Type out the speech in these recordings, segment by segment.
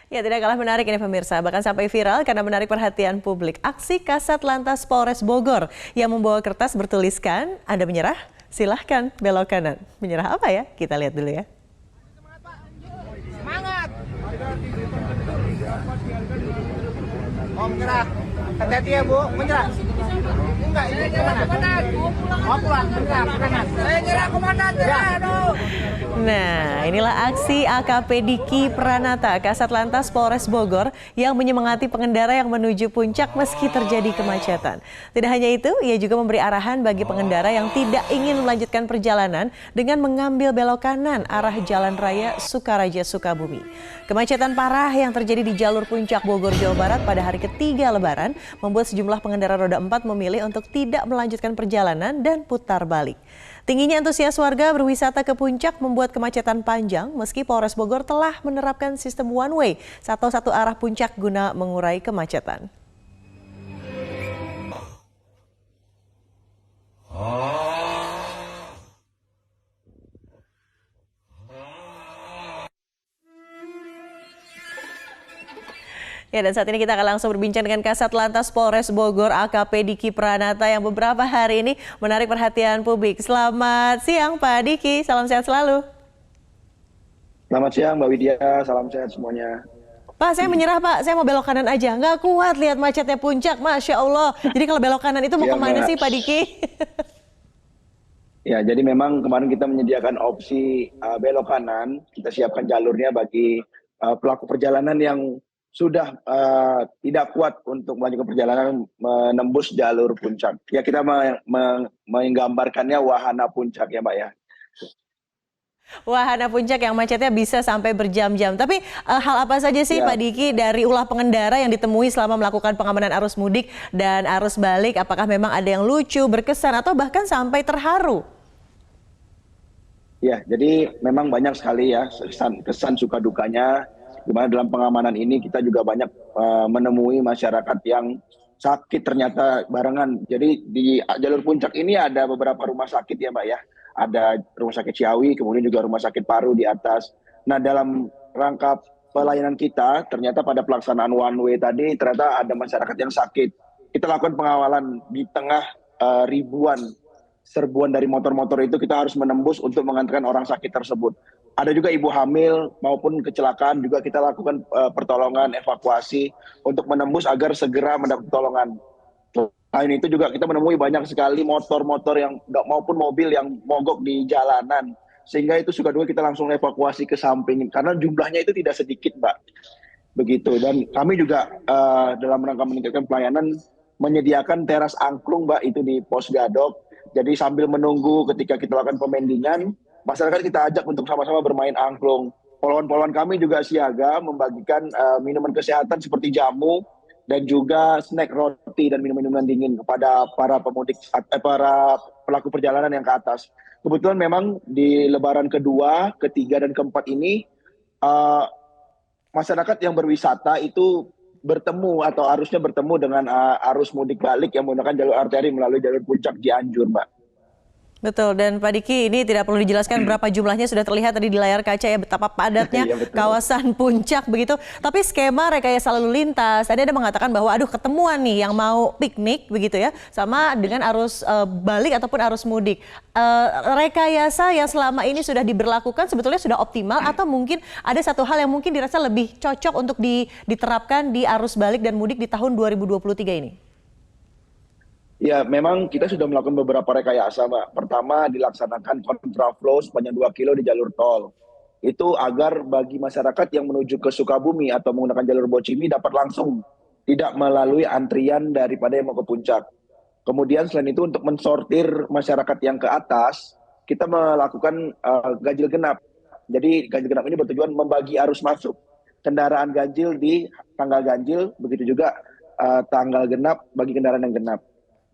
Ya, tidak kalah menarik ini pemirsa, bahkan sampai viral karena menarik perhatian publik. Aksi Kasat Lantas Polres Bogor yang membawa kertas bertuliskan, Anda menyerah? Silahkan belok kanan. Menyerah apa ya? Kita lihat dulu ya. Semangat! Oh, menyerah. Hati-hati ya, Bu. Menyerah. Enggak, ini gimana? Mau pulang, menyerah, kanan. Saya nyerah, komandan. Ya. Nah, inilah aksi AKP Diki Pranata, Kasat Lantas Polres Bogor yang menyemangati pengendara yang menuju puncak meski terjadi kemacetan. Tidak hanya itu, ia juga memberi arahan bagi pengendara yang tidak ingin melanjutkan perjalanan dengan mengambil belok kanan arah Jalan Raya Sukaraja Sukabumi. Kemacetan parah yang terjadi di jalur puncak Bogor, Jawa Barat pada hari ketiga Lebaran membuat sejumlah pengendara roda 4 memilih untuk tidak melanjutkan perjalanan dan putar balik. Tingginya antusias warga berwisata ke puncak membuat kemacetan panjang meski Polres Bogor telah menerapkan sistem one way satu arah puncak guna mengurai kemacetan. Ya, dan saat ini kita akan langsung berbincang dengan Kasat Lantas Polres Bogor AKP Diki Pranata yang beberapa hari ini menarik perhatian publik. Selamat siang Pak Diki, salam sehat selalu. Selamat siang Mbak Widya, salam sehat semuanya. Pak, saya menyerah Pak, saya mau belok kanan aja. Nggak kuat lihat macetnya puncak, Masya Allah. Jadi kalau belok kanan itu mau kemana sih Pak Diki? Ya, jadi memang kemarin kita menyediakan opsi belok kanan. Kita siapkan jalurnya bagi pelaku perjalanan yang sudah tidak kuat untuk melanjutkan perjalanan menembus jalur puncak. Ya, kita menggambarkannya wahana puncak ya Mbak ya. Wahana puncak yang macetnya bisa sampai berjam-jam. Tapi hal apa saja sih Pak Diki dari ulah pengendara yang ditemui selama melakukan pengamanan arus mudik dan arus balik? Apakah memang ada yang lucu, berkesan, atau bahkan sampai terharu? Ya, jadi memang banyak sekali ya kesan suka dukanya. Dimana dalam pengamanan ini kita juga banyak menemui masyarakat yang sakit ternyata barengan. Jadi di jalur puncak ini ada beberapa rumah sakit ya Mbak ya. Ada rumah sakit Ciawi, kemudian juga rumah sakit paru di atas. Nah, dalam rangka pelayanan kita, ternyata pada pelaksanaan one way tadi, ternyata ada masyarakat yang sakit. Kita lakukan pengawalan di tengah ribuan serbuan dari motor-motor itu, kita harus menembus untuk mengantarkan orang sakit tersebut. Ada juga ibu hamil maupun kecelakaan, juga kita lakukan pertolongan, evakuasi untuk menembus agar segera mendapat pertolongan. Selain itu juga kita menemui banyak sekali motor-motor yang maupun mobil yang mogok di jalanan. Sehingga itu suka duka kita langsung evakuasi ke samping. Karena jumlahnya itu tidak sedikit, Mbak. Begitu. Dan kami juga dalam rangka meningkatkan pelayanan menyediakan teras angklung, Mbak, itu di Pos Gadok. Jadi sambil menunggu ketika kita lakukan pemendingan, masyarakat kita ajak untuk sama-sama bermain angklung. Polwan-polwan kami juga siaga membagikan minuman kesehatan seperti jamu dan juga snack roti dan minuman dingin kepada para pemudik, para pelaku perjalanan yang ke atas. Kebetulan memang di Lebaran kedua, ketiga, dan keempat ini masyarakat yang berwisata itu bertemu atau arusnya bertemu dengan arus mudik balik yang menggunakan jalur arteri melalui jalur puncak Cianjur, Mbak. Betul, dan Pak Diki ini tidak perlu dijelaskan berapa jumlahnya, sudah terlihat tadi di layar kaca ya betapa padatnya kawasan puncak begitu. Tapi skema rekayasa lalu lintas, tadi ada mengatakan bahwa aduh ketemuan nih yang mau piknik begitu ya, sama dengan arus balik ataupun arus mudik. Rekayasa yang selama ini sudah diberlakukan sebetulnya sudah optimal atau mungkin ada satu hal yang mungkin dirasa lebih cocok untuk diterapkan di arus balik dan mudik di tahun 2023 ini? Ya, memang kita sudah melakukan beberapa rekayasa, Mbak. Pertama, dilaksanakan kontraflow sepanjang 2 kilo di jalur tol. Itu agar bagi masyarakat yang menuju ke Sukabumi atau menggunakan jalur Bocimi dapat langsung, tidak melalui antrian daripada yang mau ke puncak. Kemudian selain itu untuk mensortir masyarakat yang ke atas, kita melakukan ganjil genap. Jadi ganjil genap ini bertujuan membagi arus masuk kendaraan ganjil di tanggal ganjil, begitu juga tanggal genap bagi kendaraan yang genap.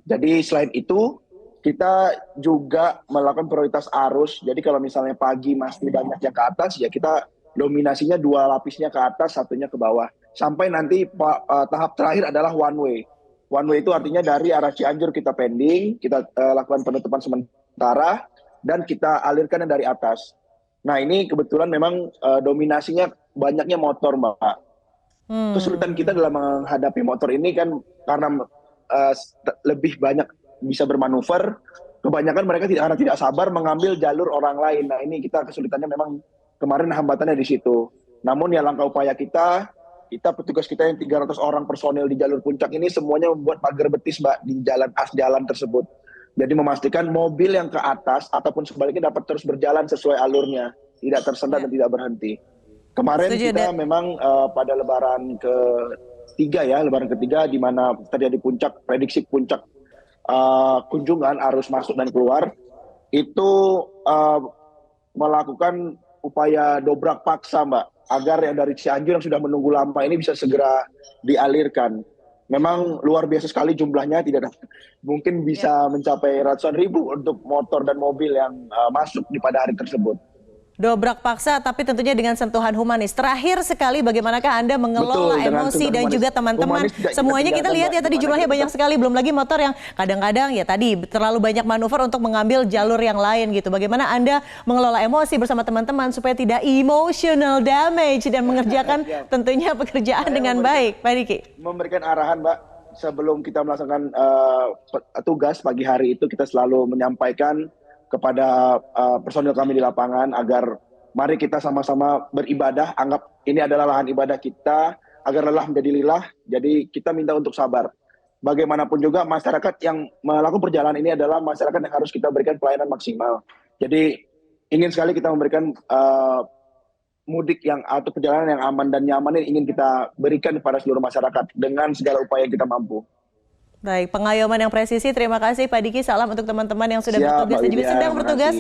Jadi selain itu, kita juga melakukan prioritas arus. Jadi kalau misalnya pagi masih banyak yang ke atas, ya kita dominasinya 2 lapisnya ke atas, satunya ke bawah. Sampai nanti tahap terakhir adalah one way. One way itu artinya dari arah Cianjur kita pending, kita lakukan penutupan sementara, dan kita alirkan dari atas. Nah ini kebetulan memang dominasinya banyaknya motor, Mbak. Kesulitan kita dalam menghadapi motor ini kan karena lebih banyak bisa bermanuver, kebanyakan mereka karena tidak sabar mengambil jalur orang lain. Nah ini kita kesulitannya memang kemarin hambatannya di situ. Namun ya langkah upaya kita petugas kita yang 300 orang personil di jalur puncak ini semuanya membuat pagar betis Mbak di jalan tersebut. Jadi memastikan mobil yang ke atas ataupun sebaliknya dapat terus berjalan sesuai alurnya, tidak tersendat dan tidak berhenti. Kemarin kita memang pada lebaran ketiga di mana terjadi prediksi puncak kunjungan arus masuk dan keluar itu melakukan upaya dobrak paksa Mbak agar yang dari Cianjur yang sudah menunggu lama ini bisa segera dialirkan. Memang luar biasa sekali jumlahnya, tidak mungkin bisa mencapai ratusan ribu untuk motor dan mobil yang masuk pada hari tersebut. Dobrak paksa tapi tentunya dengan sentuhan humanis. Terakhir sekali bagaimanakah Anda mengelola emosi dan juga teman-teman? Semuanya kita lihat ya tadi jumlahnya banyak sekali, belum lagi motor yang kadang-kadang ya tadi terlalu banyak manuver untuk mengambil jalur yang lain gitu. Bagaimana Anda mengelola emosi bersama teman-teman supaya tidak emotional damage dan mengerjakan tentunya pekerjaan dengan baik, Pak Diki? Memberikan arahan Mbak, sebelum kita melaksanakan tugas pagi hari itu kita selalu menyampaikan kepada personil kami di lapangan agar mari kita sama-sama beribadah, anggap ini adalah lahan ibadah kita, agar lelah menjadi lilah, jadi kita minta untuk sabar. Bagaimanapun juga masyarakat yang melakukan perjalanan ini adalah masyarakat yang harus kita berikan pelayanan maksimal. Jadi ingin sekali kita memberikan mudik atau perjalanan yang aman dan nyaman ini ingin kita berikan kepada seluruh masyarakat dengan segala upaya yang kita mampu. Baik, pengayoman yang presisi. Terima kasih Pak Diki. Salam untuk teman-teman yang sudah bertugas dan juga sedang bertugas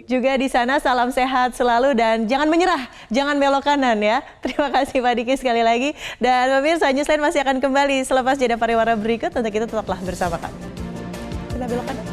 juga di sana. Salam sehat selalu dan jangan menyerah, jangan belok kanan ya. Terima kasih Pak Diki sekali lagi. Dan pemirsa, Newsline masih akan kembali selepas jeda pariwara berikut. Untuk itu tetaplah bersama kami. Kita belok kanan.